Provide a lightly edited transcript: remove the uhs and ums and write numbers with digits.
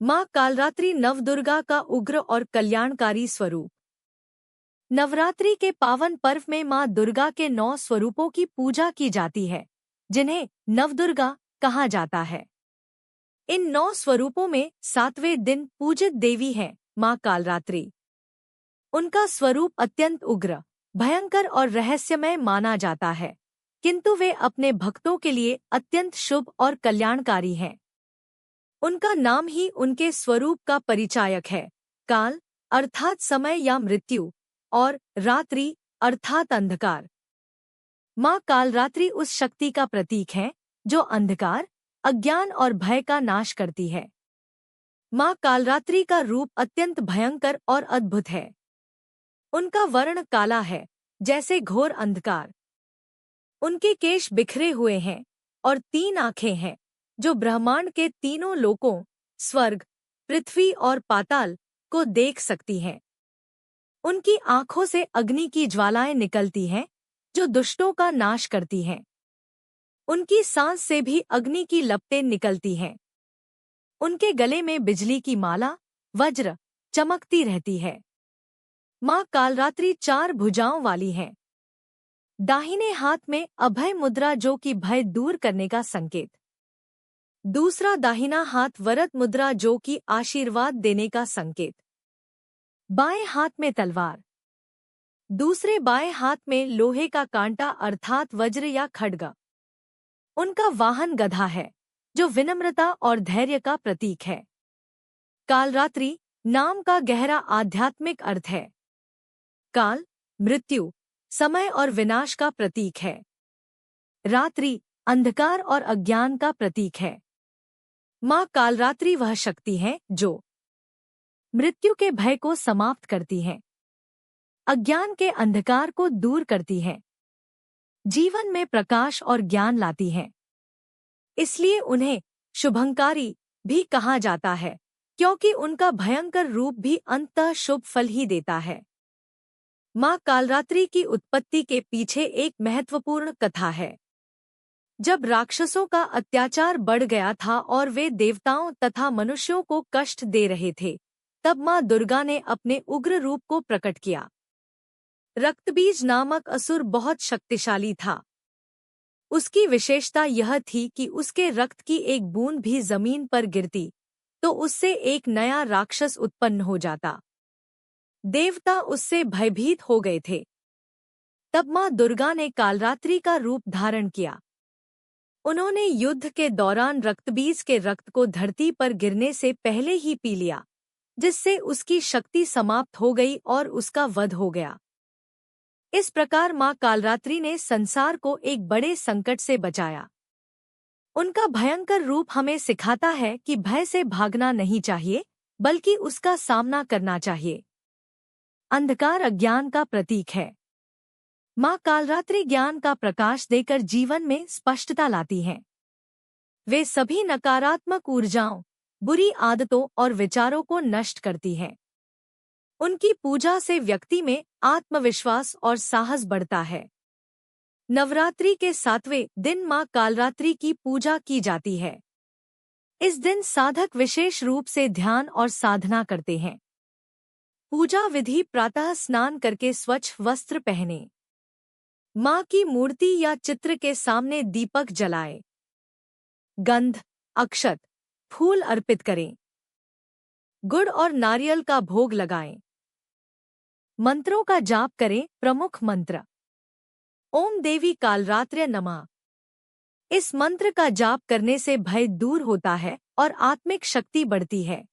माँ कालरात्रि नवदुर्गा का उग्र और कल्याणकारी स्वरूप। नवरात्रि के पावन पर्व में माँ दुर्गा के 9 स्वरूपों की पूजा की जाती है, जिन्हें नवदुर्गा कहा जाता है। इन 9 स्वरूपों में 7वें दिन पूजित देवी हैं माँ कालरात्रि। उनका स्वरूप अत्यंत उग्र, भयंकर और रहस्यमय माना जाता है, किंतु वे अपने भक्तों के लिए अत्यंत शुभ और कल्याणकारी हैं। उनका नाम ही उनके स्वरूप का परिचायक है। काल अर्थात समय या मृत्यु, और रात्रि अर्थात अंधकार। माँ कालरात्रि उस शक्ति का प्रतीक है जो अंधकार, अज्ञान और भय का नाश करती है। माँ कालरात्रि का रूप अत्यंत भयंकर और अद्भुत है। उनका वर्ण काला है, जैसे घोर अंधकार। उनके केश बिखरे हुए हैं और 3 आंखें हैं, जो ब्रह्मांड के तीनों लोकों, स्वर्ग, पृथ्वी और पाताल को देख सकती हैं। उनकी आंखों से अग्नि की ज्वालाएं निकलती हैं, जो दुष्टों का नाश करती हैं। उनकी सांस से भी अग्नि की लपटें निकलती हैं। उनके गले में बिजली की माला, वज्र, चमकती रहती है। माँ कालरात्रि 4 भुजाओं वाली हैं। दाहिने हाथ में अभय मुद्रा, जो कि भय दूर करने का संकेत। दूसरा दाहिना हाथ वरद मुद्रा, जो कि आशीर्वाद देने का संकेत। बाएं हाथ में तलवार। दूसरे बाएं हाथ में लोहे का कांटा अर्थात वज्र या खड्ग। उनका वाहन गधा है, जो विनम्रता और धैर्य का प्रतीक है। कालरात्रि नाम का गहरा आध्यात्मिक अर्थ है। काल मृत्यु, समय और विनाश का प्रतीक है। रात्रि अंधकार और अज्ञान का प्रतीक है। माँ कालरात्रि वह शक्ति है जो मृत्यु के भय को समाप्त करती है, अज्ञान के अंधकार को दूर करती है, जीवन में प्रकाश और ज्ञान लाती है। इसलिए उन्हें शुभंकारी भी कहा जाता है, क्योंकि उनका भयंकर रूप भी अंततः शुभ फल ही देता है। माँ कालरात्रि की उत्पत्ति के पीछे एक महत्वपूर्ण कथा है। जब राक्षसों का अत्याचार बढ़ गया था और वे देवताओं तथा मनुष्यों को कष्ट दे रहे थे, तब माँ दुर्गा ने अपने उग्र रूप को प्रकट किया। रक्तबीज नामक असुर बहुत शक्तिशाली था। उसकी विशेषता यह थी कि उसके रक्त की एक बूंद भी जमीन पर गिरती तो उससे एक नया राक्षस उत्पन्न हो जाता। देवता उससे भयभीत हो गए थे। तब माँ दुर्गा ने कालरात्रि का रूप धारण किया। उन्होंने युद्ध के दौरान रक्तबीज के रक्त को धरती पर गिरने से पहले ही पी लिया, जिससे उसकी शक्ति समाप्त हो गई और उसका वध हो गया। इस प्रकार माँ कालरात्रि ने संसार को एक बड़े संकट से बचाया। उनका भयंकर रूप हमें सिखाता है कि भय से भागना नहीं चाहिए, बल्कि उसका सामना करना चाहिए। अंधकार अज्ञान का प्रतीक है। माँ कालरात्रि ज्ञान का प्रकाश देकर जीवन में स्पष्टता लाती हैं। वे सभी नकारात्मक ऊर्जाओं, बुरी आदतों और विचारों को नष्ट करती हैं। उनकी पूजा से व्यक्ति में आत्मविश्वास और साहस बढ़ता है। नवरात्रि के 7वें दिन माँ कालरात्रि की पूजा की जाती है। इस दिन साधक विशेष रूप से ध्यान और साधना करते हैं। पूजा विधि: प्रातः स्नान करके स्वच्छ वस्त्र पहने, माँ की मूर्ति या चित्र के सामने दीपक जलाए, गंध, अक्षत, फूल अर्पित करें, गुड़ और नारियल का भोग लगाएं। मंत्रों का जाप करें। प्रमुख मंत्र: ओम देवी कालरात्र्य नमः। इस मंत्र का जाप करने से भय दूर होता है और आत्मिक शक्ति बढ़ती है।